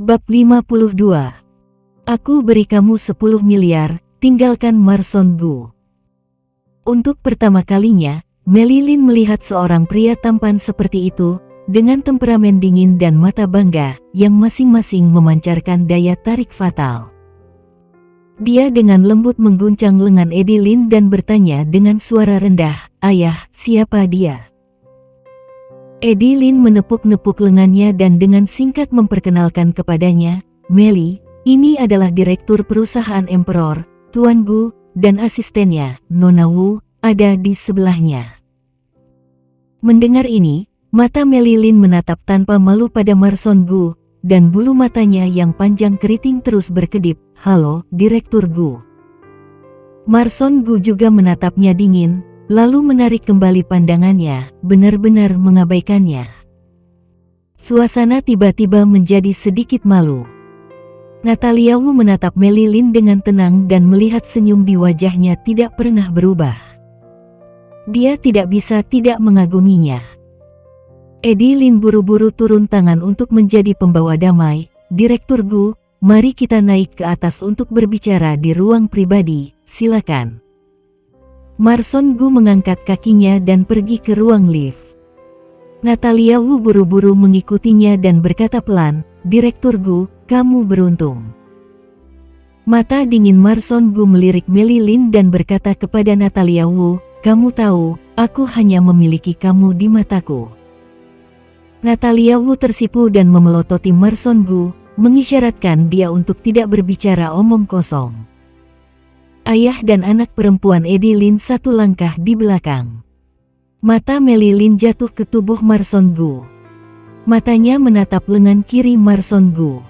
Bab 52. Aku beri kamu 10 miliar, tinggalkan Marson Gu. Untuk pertama kalinya, Melilin melihat seorang pria tampan seperti itu, dengan temperamen dingin dan mata bangga, yang masing-masing memancarkan daya tarik fatal. Dia dengan lembut mengguncang lengan Edilin dan bertanya dengan suara rendah, "Ayah, siapa dia?" Edilin menepuk-nepuk lengannya dan dengan singkat memperkenalkan kepadanya, "Meli, ini adalah direktur perusahaan Emperor, Tuan Gu, dan asistennya, Nona Wu, ada di sebelahnya." Mendengar ini, mata Melilin menatap tanpa malu pada Marson Gu, dan bulu matanya yang panjang keriting terus berkedip, "Halo, Direktur Gu." Marson Gu juga menatapnya dingin, lalu menarik kembali pandangannya, benar-benar mengabaikannya. Suasana tiba-tiba menjadi sedikit malu. Natalia Wu menatap Melilin dengan tenang dan melihat senyum di wajahnya tidak pernah berubah. Dia tidak bisa tidak mengaguminya. Edilin buru-buru turun tangan untuk menjadi pembawa damai. "Direktur Gu, mari kita naik ke atas untuk berbicara di ruang pribadi, silakan." Marson Gu mengangkat kakinya dan pergi ke ruang lift. Natalia Wu buru-buru mengikutinya dan berkata pelan, "Direktur Gu, kamu beruntung." Mata dingin Marson Gu melirik Melilin dan berkata kepada Natalia Wu, "Kamu tahu, aku hanya memiliki kamu di mataku." Natalia Wu tersipu dan memelototi Marson Gu, mengisyaratkan dia untuk tidak berbicara omong kosong. Ayah dan anak perempuan Edilin satu langkah di belakang. Mata Melilin jatuh ke tubuh Marson Gu. Matanya menatap lengan kiri Marson Gu.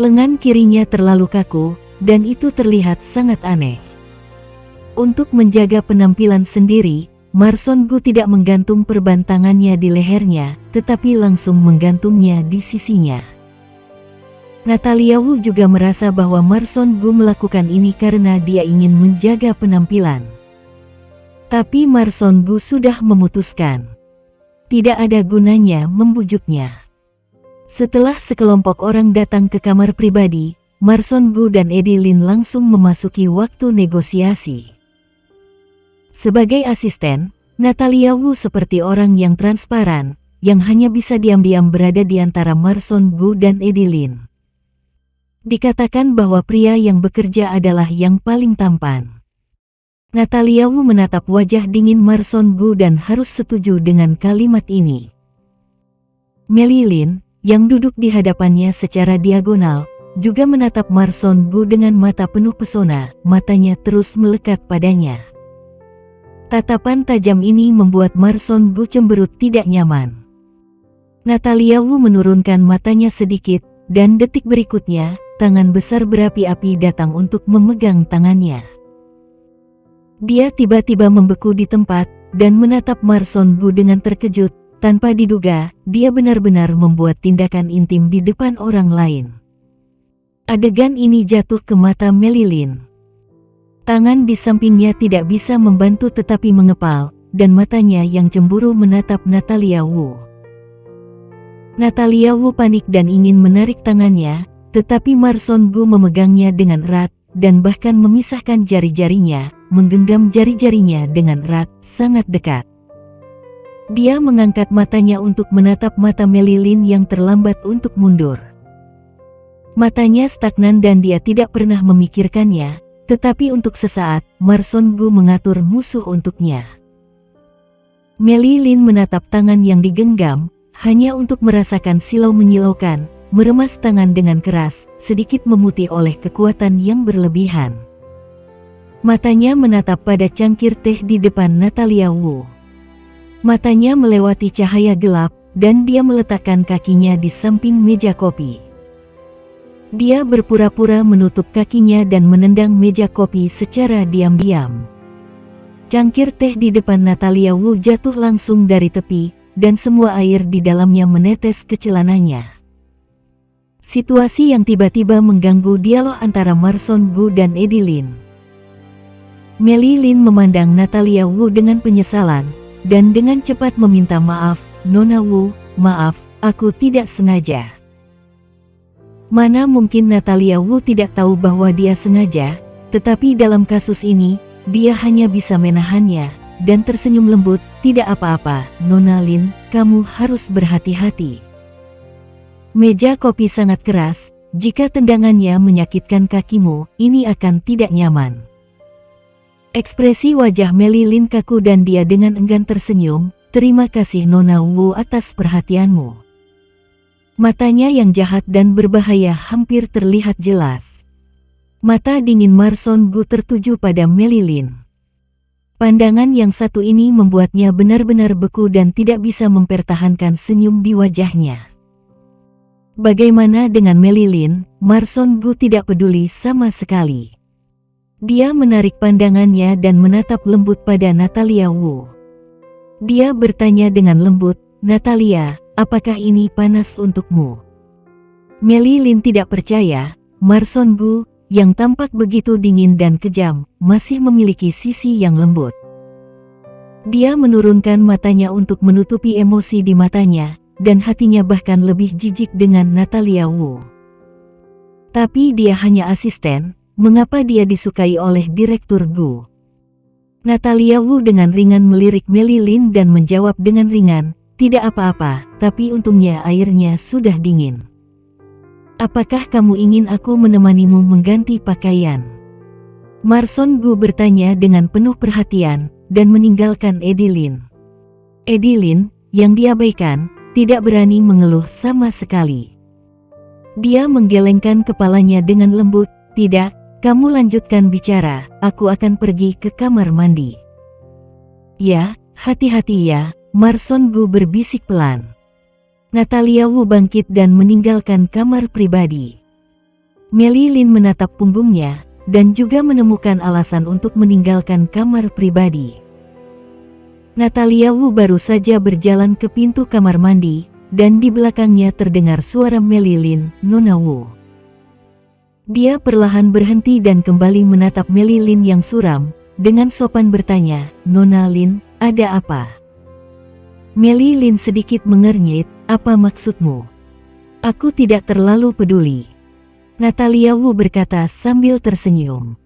Lengan kirinya terlalu kaku, dan itu terlihat sangat aneh. Untuk menjaga penampilan sendiri, Marson Gu tidak menggantung perban tangannya di lehernya, tetapi langsung menggantungnya di sisinya. Natalia Wu juga merasa bahwa Marson Gu melakukan ini karena dia ingin menjaga penampilan. Tapi Marson Gu sudah memutuskan. Tidak ada gunanya membujuknya. Setelah sekelompok orang datang ke kamar pribadi, Marson Gu dan Edilin langsung memasuki waktu negosiasi. Sebagai asisten, Natalia Wu seperti orang yang transparan, yang hanya bisa diam-diam berada di antara Marson Gu dan Edilin. Dikatakan bahwa pria yang bekerja adalah yang paling tampan. Natalia Wu menatap wajah dingin Marson Gu dan harus setuju dengan kalimat ini. Melilin, yang duduk di hadapannya secara diagonal, juga menatap Marson Gu dengan mata penuh pesona, matanya terus melekat padanya. Tatapan tajam ini membuat Marson Gu cemberut tidak nyaman. Natalia Wu menurunkan matanya sedikit, dan detik berikutnya, tangan besar berapi-api datang untuk memegang tangannya. Dia tiba-tiba membeku di tempat, dan menatap Marson Gu dengan terkejut, tanpa diduga, dia benar-benar membuat tindakan intim di depan orang lain. Adegan ini jatuh ke mata Melilin. Tangan di sampingnya tidak bisa membantu tetapi mengepal, dan matanya yang cemburu menatap Natalia Wu. Natalia Wu panik dan ingin menarik tangannya, tetapi Marson Gu memegangnya dengan erat, dan bahkan memisahkan jari-jarinya, menggenggam jari-jarinya dengan erat, sangat dekat. Dia mengangkat matanya untuk menatap mata Melilin yang terlambat untuk mundur. Matanya stagnan dan dia tidak pernah memikirkannya, tetapi untuk sesaat, Marson Gu mengatur musuh untuknya. Melilin menatap tangan yang digenggam, hanya untuk merasakan silau menyilaukan, meremas tangan dengan keras, sedikit memutih oleh kekuatan yang berlebihan. Matanya menatap pada cangkir teh di depan Natalia Wu. Matanya melewati cahaya gelap, dan dia meletakkan kakinya di samping meja kopi. Dia berpura-pura menutup kakinya dan menendang meja kopi secara diam-diam. Cangkir teh di depan Natalia Wu jatuh langsung dari tepi, dan semua air di dalamnya menetes ke celananya. Situasi yang tiba-tiba mengganggu dialog antara Marson Gu dan Edilin. Melilin memandang Natalia Wu dengan penyesalan, dan dengan cepat meminta maaf, "Nona Wu, maaf, aku tidak sengaja." Mana mungkin Natalia Wu tidak tahu bahwa dia sengaja, tetapi dalam kasus ini, dia hanya bisa menahannya, dan tersenyum lembut, tidak apa-apa, Nona Lin, kamu harus berhati-hati. Meja kopi sangat keras, jika tendangannya menyakitkan kakimu, ini akan tidak nyaman. Ekspresi wajah Meli Lin kaku dan dia dengan enggan tersenyum, terima kasih Nona Wu atas perhatianmu. Matanya yang jahat dan berbahaya hampir terlihat jelas. Mata dingin Marson Gu tertuju pada Meli Lin. Pandangan yang satu ini membuatnya benar-benar beku dan tidak bisa mempertahankan senyum di wajahnya. Bagaimana dengan Meli Lin? Marson Gu tidak peduli sama sekali. Dia menarik pandangannya dan menatap lembut pada Natalia Wu. Dia bertanya dengan lembut, Natalia, apakah ini panas untukmu? Meli Lin tidak percaya, Marson Gu, yang tampak begitu dingin dan kejam, masih memiliki sisi yang lembut. Dia menurunkan matanya untuk menutupi emosi di matanya, dan hatinya bahkan lebih jijik dengan Natalia Wu. Tapi dia hanya asisten, mengapa dia disukai oleh Direktur Gu? Natalia Wu dengan ringan melirik Meli Lin dan menjawab dengan ringan, tidak apa-apa, tapi untungnya airnya sudah dingin. Apakah kamu ingin aku menemanimu mengganti pakaian? Marson Gu bertanya dengan penuh perhatian, dan meninggalkan Edilin. Edilin, yang diabaikan, tidak berani mengeluh sama sekali. Dia menggelengkan kepalanya dengan lembut, tidak, kamu lanjutkan bicara, aku akan pergi ke kamar mandi. Ya, hati-hati ya, Marson Gu berbisik pelan. Natalia Wu bangkit dan meninggalkan kamar pribadi. Meli Lin menatap punggungnya, dan juga menemukan alasan untuk meninggalkan kamar pribadi. Natalia Wu baru saja berjalan ke pintu kamar mandi, dan di belakangnya terdengar suara Meli Lin, Nona Wu. Dia perlahan berhenti dan kembali menatap Meli Lin yang suram, dengan sopan bertanya, Nona Lin, ada apa? Meli Lin sedikit mengernyit, apa maksudmu? Aku tidak terlalu peduli. Natalia Wu berkata sambil tersenyum.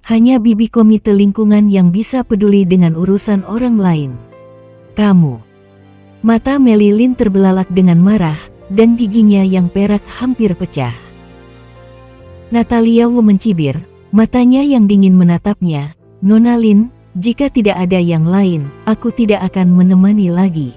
Hanya bibi komite lingkungan yang bisa peduli dengan urusan orang lain. Kamu. Mata Meli Lin terbelalak dengan marah, dan giginya yang perak hampir pecah. Natalia Wu mencibir, matanya yang dingin menatapnya, Nona Lin, jika tidak ada yang lain, aku tidak akan menemani lagi.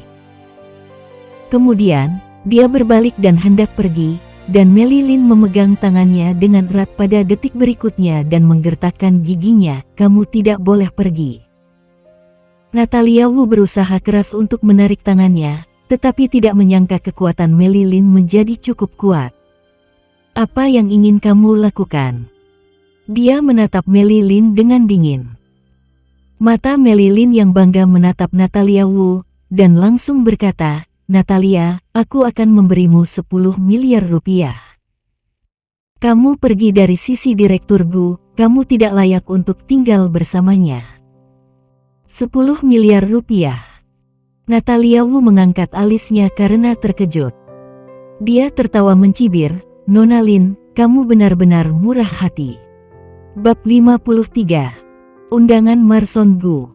Kemudian, dia berbalik dan hendak pergi, dan Meli Lin memegang tangannya dengan erat pada detik berikutnya dan menggertakkan giginya, kamu tidak boleh pergi. Natalia Wu berusaha keras untuk menarik tangannya, tetapi tidak menyangka kekuatan Meli Lin menjadi cukup kuat. Apa yang ingin kamu lakukan? Dia menatap Meli Lin dengan dingin. Mata Meli Lin yang bangga menatap Natalia Wu, dan langsung berkata, Natalia, aku akan memberimu 10 miliar rupiah. Kamu pergi dari sisi Direktur Gu, kamu tidak layak untuk tinggal bersamanya. 10 miliar rupiah. Natalia Wu mengangkat alisnya karena terkejut. Dia tertawa mencibir, Nona Lin, kamu benar-benar murah hati. Bab 53. Undangan Marson Gu.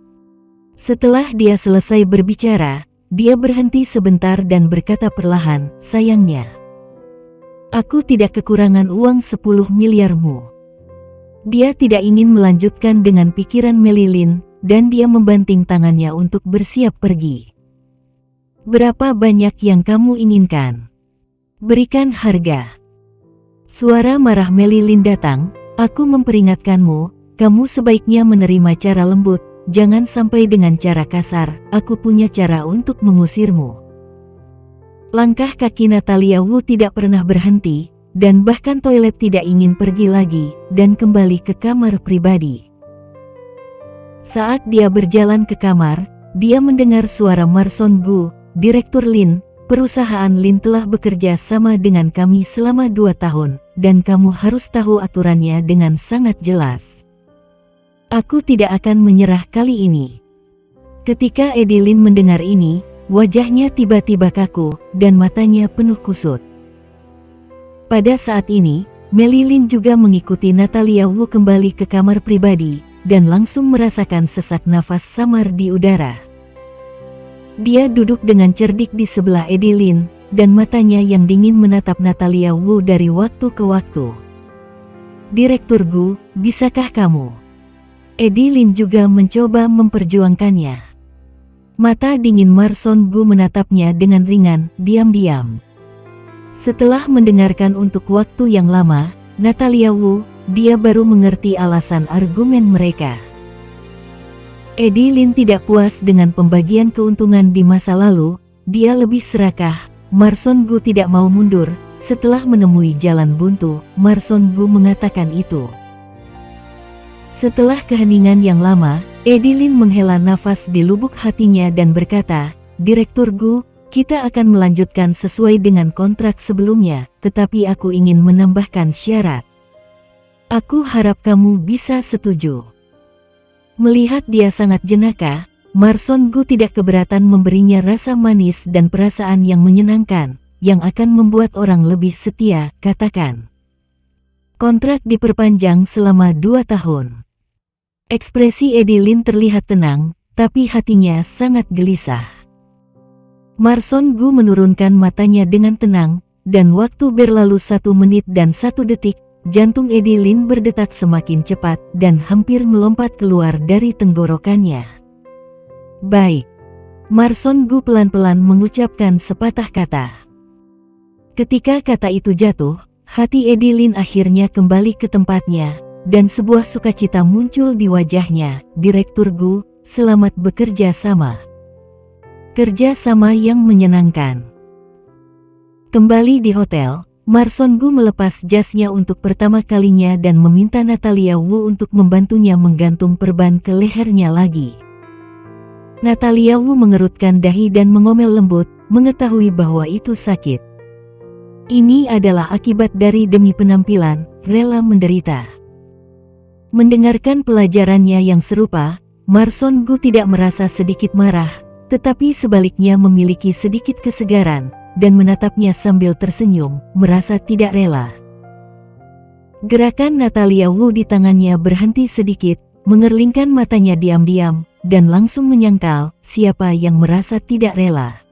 Setelah dia selesai berbicara, dia berhenti sebentar dan berkata perlahan, sayangnya. Aku tidak kekurangan uang 10 miliarmu. Dia tidak ingin melanjutkan dengan pikiran Meli Lin, dan dia membanting tangannya untuk bersiap pergi. Berapa banyak yang kamu inginkan? Berikan harga. Suara marah Meli Lin datang, aku memperingatkanmu, kamu sebaiknya menerima cara lembut. Jangan sampai dengan cara kasar, aku punya cara untuk mengusirmu. Langkah kaki Natalia Wu tidak pernah berhenti, dan bahkan toilet tidak ingin pergi lagi, dan kembali ke kamar pribadi. Saat dia berjalan ke kamar, dia mendengar suara Marson Gu, Direktur Lin, perusahaan Lin telah bekerja sama dengan kami selama 2 tahun, dan kamu harus tahu aturannya dengan sangat jelas. Aku tidak akan menyerah kali ini. Ketika Edilin mendengar ini, wajahnya tiba-tiba kaku, dan matanya penuh kusut. Pada saat ini, Melilin juga mengikuti Natalia Wu kembali ke kamar pribadi, dan langsung merasakan sesak nafas samar di udara. Dia duduk dengan cerdik di sebelah Edilin, dan matanya yang dingin menatap Natalia Wu dari waktu ke waktu. "Direktur Gu, bisakah kamu?" Edilin juga mencoba memperjuangkannya. Mata dingin Marson Gu menatapnya dengan ringan, diam-diam. Setelah mendengarkan untuk waktu yang lama, Natalia Wu, dia baru mengerti alasan argumen mereka. Edilin tidak puas dengan pembagian keuntungan di masa lalu, dia lebih serakah. Marson Gu tidak mau mundur. Setelah menemui jalan buntu, Marson Gu mengatakan itu. Setelah keheningan yang lama, Edilin menghela nafas di lubuk hatinya dan berkata, "Direktur Gu, kita akan melanjutkan sesuai dengan kontrak sebelumnya, tetapi aku ingin menambahkan syarat. Aku harap kamu bisa setuju." Melihat dia sangat jenaka, Marson Gu tidak keberatan memberinya rasa manis dan perasaan yang menyenangkan, yang akan membuat orang lebih setia, katakan. Kontrak diperpanjang selama 2 tahun. Ekspresi Edilin terlihat tenang, tapi hatinya sangat gelisah. Marson Gu menurunkan matanya dengan tenang, dan waktu berlalu 1 menit dan 1 detik, jantung Edilin berdetak semakin cepat dan hampir melompat keluar dari tenggorokannya. "Baik." Marson Gu pelan-pelan mengucapkan sepatah kata. Ketika kata itu jatuh, hati Edilin akhirnya kembali ke tempatnya, dan sebuah sukacita muncul di wajahnya. "Direktur Gu, selamat bekerja sama." Kerja sama yang menyenangkan. Kembali di hotel, Marson Gu melepas jasnya untuk pertama kalinya dan meminta Natalia Wu untuk membantunya menggantung perban ke lehernya lagi. Natalia Wu mengerutkan dahi dan mengomel lembut, mengetahui bahwa itu sakit. Ini adalah akibat dari demi penampilan, rela menderita. Mendengarkan pelajarannya yang serupa, Marson Gu tidak merasa sedikit marah, tetapi sebaliknya memiliki sedikit kesegaran, dan menatapnya sambil tersenyum, merasa tidak rela. Gerakan Natalia Wu di tangannya berhenti sedikit, mengerlingkan matanya diam-diam, dan langsung menyangkal, siapa yang merasa tidak rela.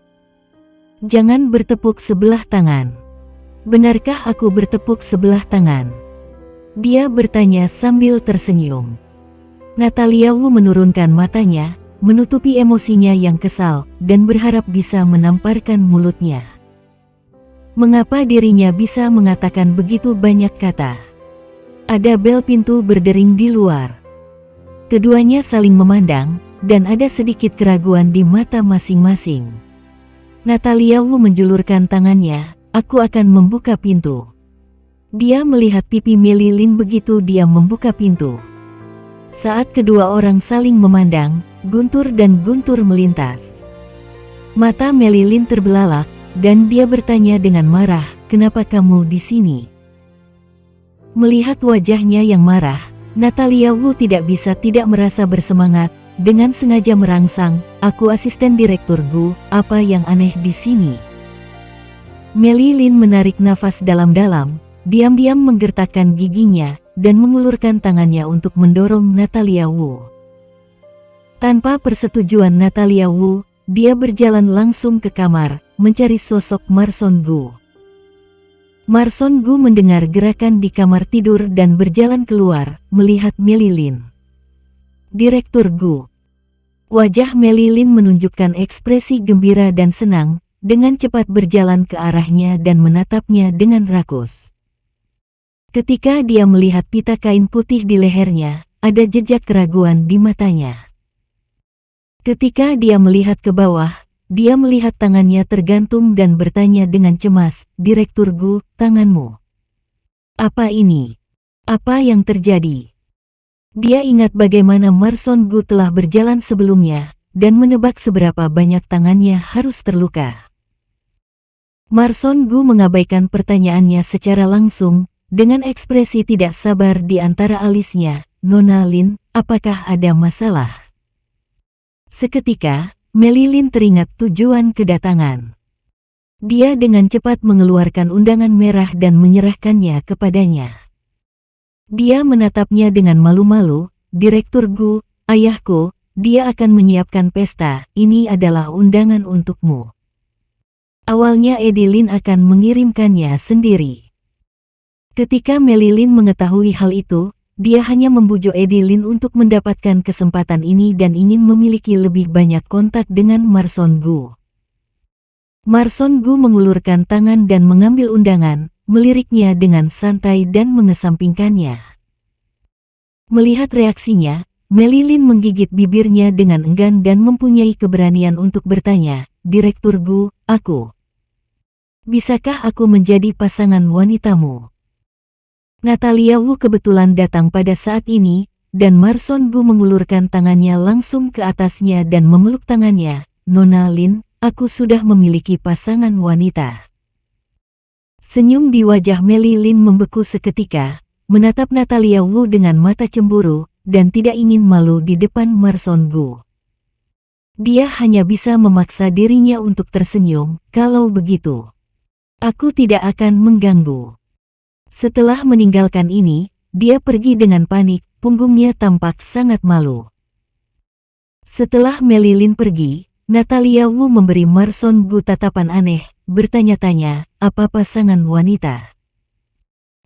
"Jangan bertepuk sebelah tangan." "Benarkah aku bertepuk sebelah tangan?" dia bertanya sambil tersenyum. Natalia Wu menurunkan matanya, menutupi emosinya yang kesal, dan berharap bisa menamparkan mulutnya. Mengapa dirinya bisa mengatakan begitu banyak kata? Ada bel pintu berdering di luar. Keduanya saling memandang, dan ada sedikit keraguan di mata masing-masing. Natalia Wu menjulurkan tangannya, "Aku akan membuka pintu." Dia melihat pipi Melilin begitu dia membuka pintu. Saat kedua orang saling memandang, guntur dan guntur melintas. Mata Melilin terbelalak, dan dia bertanya dengan marah, "Kenapa kamu di sini?" Melihat wajahnya yang marah, Natalia Wu tidak bisa tidak merasa bersemangat, dengan sengaja merangsang, "Aku asisten direktur Gu, apa yang aneh di sini?" Melilin menarik nafas dalam-dalam, diam-diam menggertakkan giginya, dan mengulurkan tangannya untuk mendorong Natalia Wu. Tanpa persetujuan Natalia Wu, dia berjalan langsung ke kamar, mencari sosok Marson Gu. Marson Gu mendengar gerakan di kamar tidur dan berjalan keluar, melihat Melilin. "Direktur Gu." Wajah Melilin menunjukkan ekspresi gembira dan senang, dengan cepat berjalan ke arahnya dan menatapnya dengan rakus. Ketika dia melihat pita kain putih di lehernya, ada jejak keraguan di matanya. Ketika dia melihat ke bawah, dia melihat tangannya tergantung dan bertanya dengan cemas, "Direktur Gu, tanganmu. Apa ini? Apa yang terjadi?" Dia ingat bagaimana Marson Gu telah berjalan sebelumnya, dan menebak seberapa banyak tangannya harus terluka. Marson Gu mengabaikan pertanyaannya secara langsung, dengan ekspresi tidak sabar di antara alisnya. "Nona Lin, apakah ada masalah?" Seketika, Melilin teringat tujuan kedatangan. Dia dengan cepat mengeluarkan undangan merah dan menyerahkannya kepadanya. Dia menatapnya dengan malu-malu. Direktur Gu, ayahku, dia akan menyiapkan pesta, ini adalah undangan untukmu. Awalnya Edilin akan mengirimkannya sendiri. Ketika Melilin mengetahui hal itu, dia hanya membujuk Edilin untuk mendapatkan kesempatan ini dan ingin memiliki lebih banyak kontak dengan Marson Gu. Marson Gu mengulurkan tangan dan mengambil undangan, meliriknya dengan santai dan mengesampingkannya. Melihat reaksinya, Melilin menggigit bibirnya dengan enggan dan mempunyai keberanian untuk bertanya, Direktur Gu, bisakah aku menjadi pasangan wanitamu? Natalia Wu kebetulan datang pada saat ini, dan Marson Gu mengulurkan tangannya langsung ke atasnya dan memeluk tangannya. Nona Lin, aku sudah memiliki pasangan wanita. Senyum di wajah Melilin membeku seketika, menatap Natalia Wu dengan mata cemburu, dan tidak ingin malu di depan Marson Gu. Dia hanya bisa memaksa dirinya untuk tersenyum, kalau begitu. Aku tidak akan mengganggu. Setelah meninggalkan ini, dia pergi dengan panik, punggungnya tampak sangat malu. Setelah Melilin pergi, Natalia Wu memberi Marson Gu tatapan aneh, bertanya-tanya, apa pasangan wanita?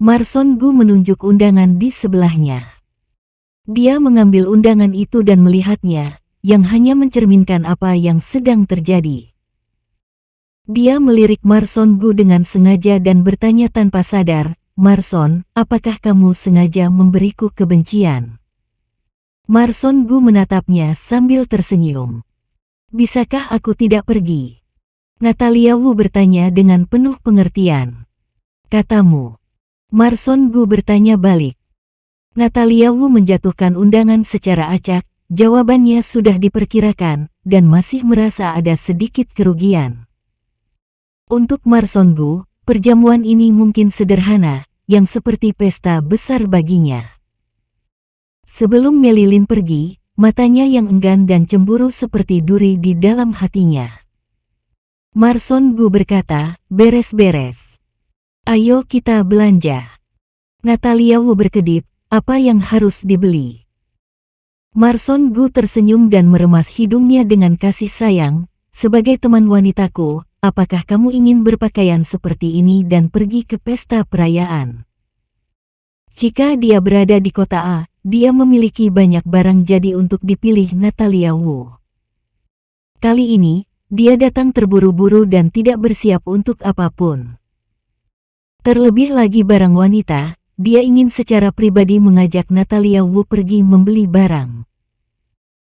Marson Gu menunjuk undangan di sebelahnya. Dia mengambil undangan itu dan melihatnya, yang hanya mencerminkan apa yang sedang terjadi. Dia melirik Marson Gu dengan sengaja dan bertanya tanpa sadar, Marson, apakah kamu sengaja memberiku kebencian? Marson Gu menatapnya sambil tersenyum. Bisakah aku tidak pergi? Natalia Wu bertanya dengan penuh pengertian. Katamu. Marson Gu bertanya balik. Natalia Wu menjatuhkan undangan secara acak, jawabannya sudah diperkirakan, dan masih merasa ada sedikit kerugian. Untuk Marson Gu, perjamuan ini mungkin sederhana, yang seperti pesta besar baginya. Sebelum Melilin pergi, matanya yang enggan dan cemburu seperti duri di dalam hatinya. Marson Gu berkata, beres-beres. Ayo kita belanja. Natalia Wu berkedip, apa yang harus dibeli? Marson Gu tersenyum dan meremas hidungnya dengan kasih sayang, sebagai teman wanitaku, apakah kamu ingin berpakaian seperti ini dan pergi ke pesta perayaan? Jika dia berada di kota A, dia memiliki banyak barang jadi untuk dipilih Natalia Wu. Kali ini, dia datang terburu-buru dan tidak bersiap untuk apapun. Terlebih lagi barang wanita, dia ingin secara pribadi mengajak Natalia Wu pergi membeli barang.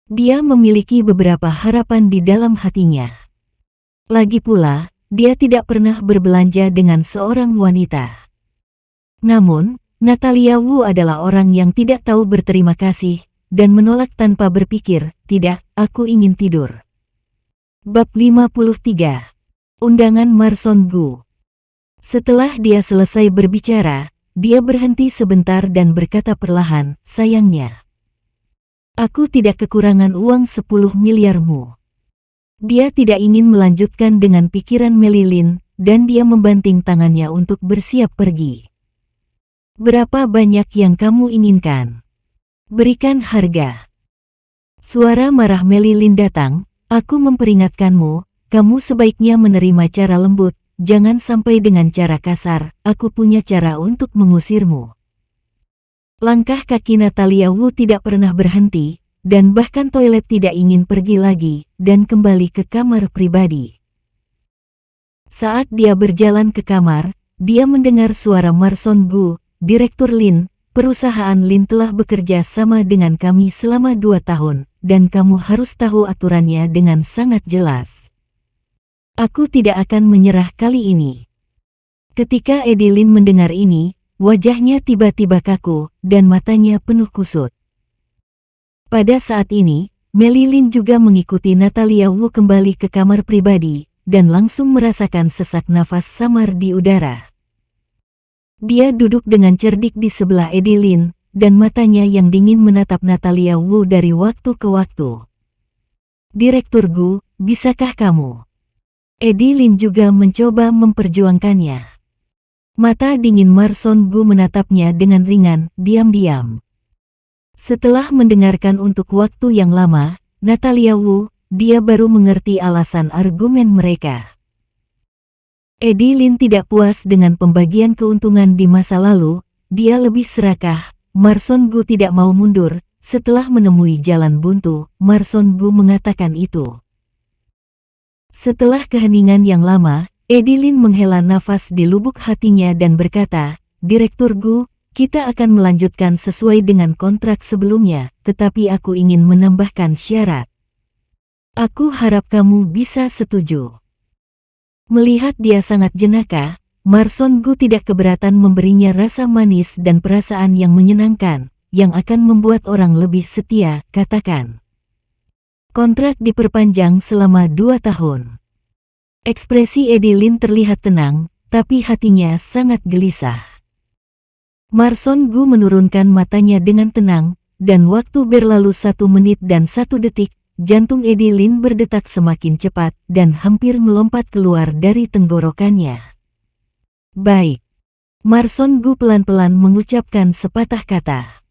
Dia memiliki beberapa harapan di dalam hatinya. Lagi pula, dia tidak pernah berbelanja dengan seorang wanita. Namun, Natalia Wu adalah orang yang tidak tahu berterima kasih, dan menolak tanpa berpikir, tidak, aku ingin tidur. Bab 53. Undangan Marson Gu. Setelah dia selesai berbicara, dia berhenti sebentar dan berkata perlahan, sayangnya. Aku tidak kekurangan uang 10 miliarmu. Dia tidak ingin melanjutkan dengan pikiran Melilin, dan dia membanting tangannya untuk bersiap pergi. Berapa banyak yang kamu inginkan? Berikan harga. Suara marah Melilin datang, aku memperingatkanmu, kamu sebaiknya menerima cara lembut, jangan sampai dengan cara kasar, aku punya cara untuk mengusirmu. Langkah kaki Natalia Wu tidak pernah berhenti, dan bahkan toilet tidak ingin pergi lagi, dan kembali ke kamar pribadi. Saat dia berjalan ke kamar, dia mendengar suara Marson Gu, Direktur Lin, perusahaan Lin telah bekerja sama dengan kami selama 2 tahun, dan kamu harus tahu aturannya dengan sangat jelas. Aku tidak akan menyerah kali ini. Ketika Edilin mendengar ini, wajahnya tiba-tiba kaku, dan matanya penuh kusut. Pada saat ini, Melilin juga mengikuti Natalia Wu kembali ke kamar pribadi, dan langsung merasakan sesak nafas samar di udara. Dia duduk dengan cerdik di sebelah Edilin, dan matanya yang dingin menatap Natalia Wu dari waktu ke waktu. Direktur Gu, bisakah kamu? Edilin juga mencoba memperjuangkannya. Mata dingin Marson Gu menatapnya dengan ringan, diam-diam. Setelah mendengarkan untuk waktu yang lama, Natalia Wu, dia baru mengerti alasan argumen mereka. Edilin tidak puas dengan pembagian keuntungan di masa lalu, dia lebih serakah. Marson Gu tidak mau mundur. Setelah menemui jalan buntu, Marson Gu mengatakan itu. Setelah keheningan yang lama, Edilin menghela nafas di lubuk hatinya dan berkata, "Direktur Gu, kita akan melanjutkan sesuai dengan kontrak sebelumnya, tetapi aku ingin menambahkan syarat. Aku harap kamu bisa setuju." Melihat dia sangat jenaka, Marson Gu tidak keberatan memberinya rasa manis dan perasaan yang menyenangkan, yang akan membuat orang lebih setia, katakan. Kontrak diperpanjang selama 2 tahun. Ekspresi Edilin terlihat tenang, tapi hatinya sangat gelisah. Marson Gu menurunkan matanya dengan tenang, dan waktu berlalu 1 menit dan 1 detik, jantung Edilin berdetak semakin cepat dan hampir melompat keluar dari tenggorokannya. Baik. Marson Gu pelan-pelan mengucapkan sepatah kata.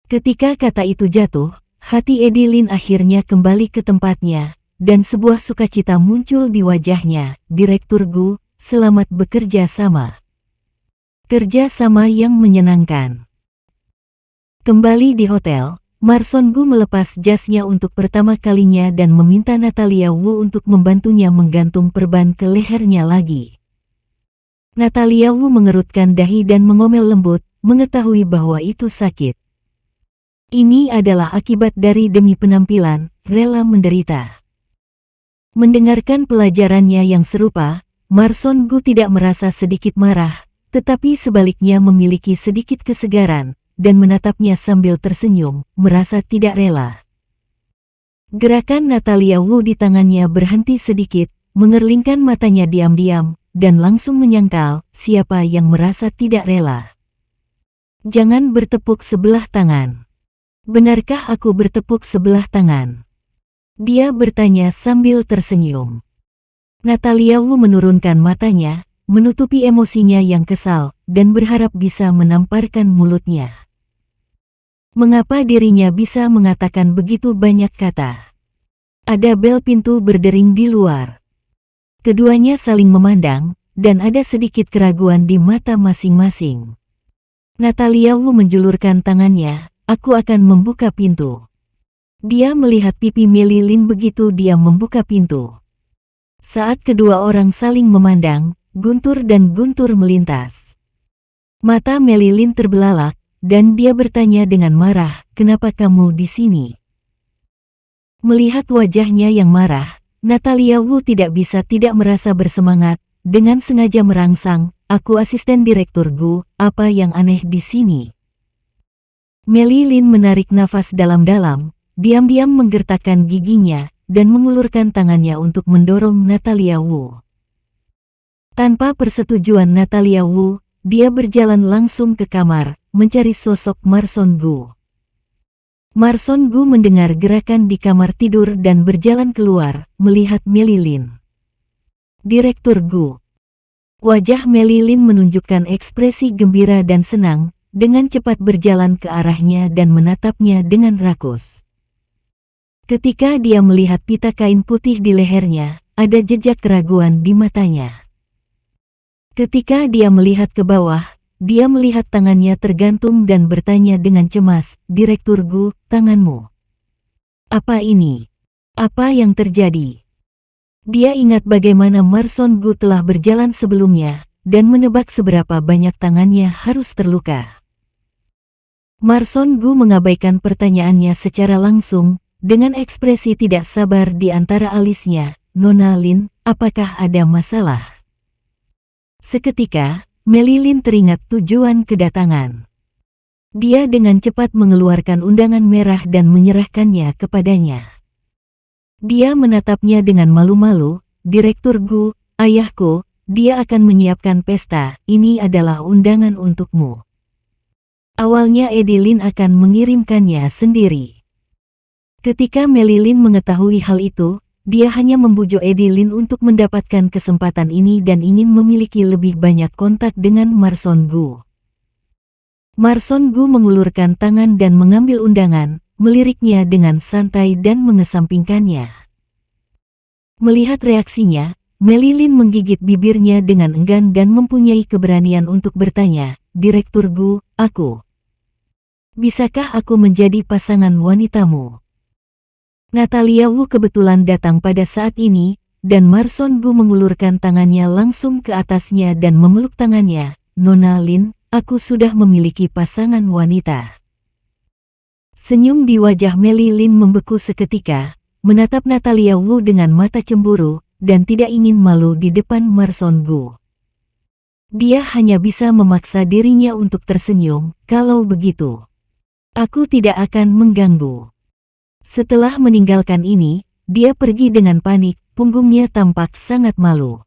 Ketika kata itu jatuh, hati Edilin akhirnya kembali ke tempatnya, dan sebuah sukacita muncul di wajahnya. Direktur Gu, selamat bekerja sama. Kerja sama yang menyenangkan. Kembali di hotel, Marson Gu melepas jasnya untuk pertama kalinya dan meminta Natalia Wu untuk membantunya menggantung perban ke lehernya lagi. Natalia Wu mengerutkan dahi dan mengomel lembut, mengetahui bahwa itu sakit. Ini adalah akibat dari demi penampilan, rela menderita. Mendengarkan pelajarannya yang serupa, Marson Gu tidak merasa sedikit marah, tetapi sebaliknya memiliki sedikit kesegaran, dan menatapnya sambil tersenyum, merasa tidak rela. Gerakan Natalia Wu di tangannya berhenti sedikit, mengerlingkan matanya diam-diam, dan langsung menyangkal, siapa yang merasa tidak rela. Jangan bertepuk sebelah tangan. Benarkah aku bertepuk sebelah tangan? Dia bertanya sambil tersenyum. Natalia Wu menurunkan matanya, menutupi emosinya yang kesal, dan berharap bisa menamparkan mulutnya. Mengapa dirinya bisa mengatakan begitu banyak kata? Ada bel pintu berdering di luar. Keduanya saling memandang, dan ada sedikit keraguan di mata masing-masing. Natalia Wu menjulurkan tangannya. Aku akan membuka pintu. Dia melihat pipi Melilin begitu dia membuka pintu. Saat kedua orang saling memandang, guntur dan guntur melintas. Mata Melilin terbelalak, dan dia bertanya dengan marah, "Kenapa kamu di sini?" Melihat wajahnya yang marah, Natalia Wu tidak bisa tidak merasa bersemangat, dengan sengaja merangsang, "Aku asisten direktur Gu, apa yang aneh di sini?" Melilin menarik nafas dalam-dalam, diam-diam menggertakkan giginya, dan mengulurkan tangannya untuk mendorong Natalia Wu. Tanpa persetujuan Natalia Wu, dia berjalan langsung ke kamar, mencari sosok Marson Gu. Marson Gu mendengar gerakan di kamar tidur dan berjalan keluar, melihat Melilin. Direktur Gu. Wajah Melilin menunjukkan ekspresi gembira dan senang, dengan cepat berjalan ke arahnya dan menatapnya dengan rakus. Ketika dia melihat pita kain putih di lehernya, ada jejak keraguan di matanya. Ketika dia melihat ke bawah, dia melihat tangannya tergantung dan bertanya dengan cemas, "Direktur Gu, tanganmu. Apa ini? Apa yang terjadi?" Dia ingat bagaimana Marson Gu telah berjalan sebelumnya, dan menebak seberapa banyak tangannya harus terluka. Marson Gu mengabaikan pertanyaannya secara langsung, dengan ekspresi tidak sabar di antara alisnya. "Nona Lin, apakah ada masalah?" Seketika, Melilin teringat tujuan kedatangan. Dia dengan cepat mengeluarkan undangan merah dan menyerahkannya kepadanya. Dia menatapnya dengan malu-malu, "Direktur Gu, ayahku, dia akan menyiapkan pesta, ini adalah undangan untukmu." Awalnya Edilin akan mengirimkannya sendiri. Ketika Melilin mengetahui hal itu, dia hanya membujuk Eddie Lin untuk mendapatkan kesempatan ini dan ingin memiliki lebih banyak kontak dengan Marson Gu. Marson Gu mengulurkan tangan dan mengambil undangan, meliriknya dengan santai dan mengesampingkannya. Melihat reaksinya, Melilin menggigit bibirnya dengan enggan dan mempunyai keberanian untuk bertanya, "Direktur Gu, bisakah aku menjadi pasangan wanitamu?" Natalia Wu kebetulan datang pada saat ini, dan Marson Gu mengulurkan tangannya langsung ke atasnya dan memeluk tangannya. "Nona Lin, aku sudah memiliki pasangan wanita." Senyum di wajah Melilin membeku seketika, menatap Natalia Wu dengan mata cemburu, dan tidak ingin malu di depan Marson Gu. Dia hanya bisa memaksa dirinya untuk tersenyum. "Kalau begitu, aku tidak akan mengganggu." Setelah meninggalkan ini, dia pergi dengan panik, punggungnya tampak sangat malu.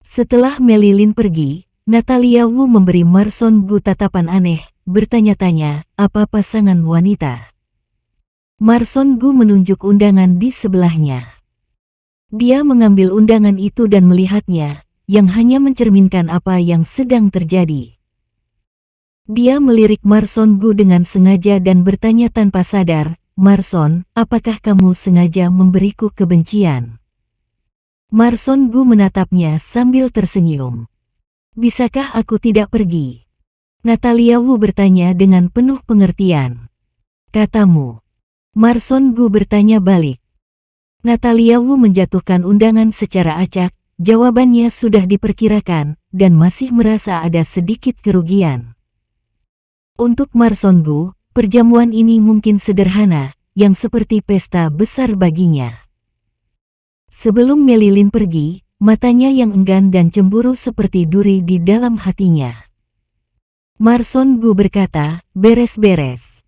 Setelah Melilin pergi, Natalia Wu memberi Marson Gu tatapan aneh, bertanya-tanya, "Apa pasangan wanita?" Marson Gu menunjuk undangan di sebelahnya. Dia mengambil undangan itu dan melihatnya, yang hanya mencerminkan apa yang sedang terjadi. Dia melirik Marson Gu dengan sengaja dan bertanya tanpa sadar, "Marson, apakah kamu sengaja memberiku kebencian?" Marson Gu menatapnya sambil tersenyum. "Bisakah aku tidak pergi?" Natalia Wu bertanya dengan penuh pengertian. "Katamu." Marson Gu bertanya balik. Natalia Wu menjatuhkan undangan secara acak, jawabannya sudah diperkirakan, dan masih merasa ada sedikit kerugian. Untuk Marson Gu, perjamuan ini mungkin sederhana, yang seperti pesta besar baginya. Sebelum Melilin pergi, matanya yang enggan dan cemburu seperti duri di dalam hatinya. Marson Gu berkata, "Beres-beres.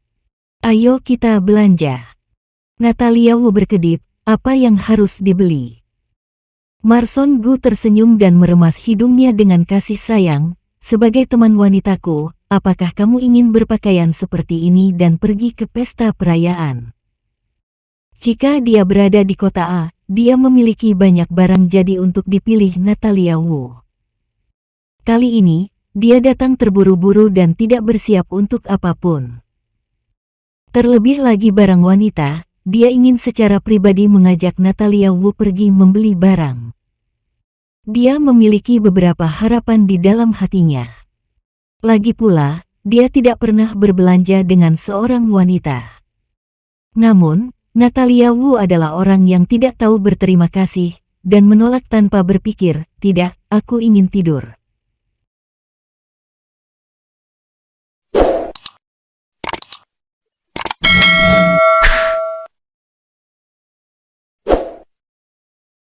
Ayo kita belanja." Natalia Wu berkedip, "Apa yang harus dibeli?" Marson Gu tersenyum dan meremas hidungnya dengan kasih sayang. "Sebagai teman wanitaku, apakah kamu ingin berpakaian seperti ini dan pergi ke pesta perayaan?" Jika dia berada di kota A, dia memiliki banyak barang jadi untuk dipilih Natalia Wu. Kali ini, dia datang terburu-buru dan tidak bersiap untuk apapun. Terlebih lagi barang wanita, dia ingin secara pribadi mengajak Natalia Wu pergi membeli barang. Dia memiliki beberapa harapan di dalam hatinya. Lagi pula, dia tidak pernah berbelanja dengan seorang wanita. Namun, Natalia Wu adalah orang yang tidak tahu berterima kasih, dan menolak tanpa berpikir, "Tidak, aku ingin tidur."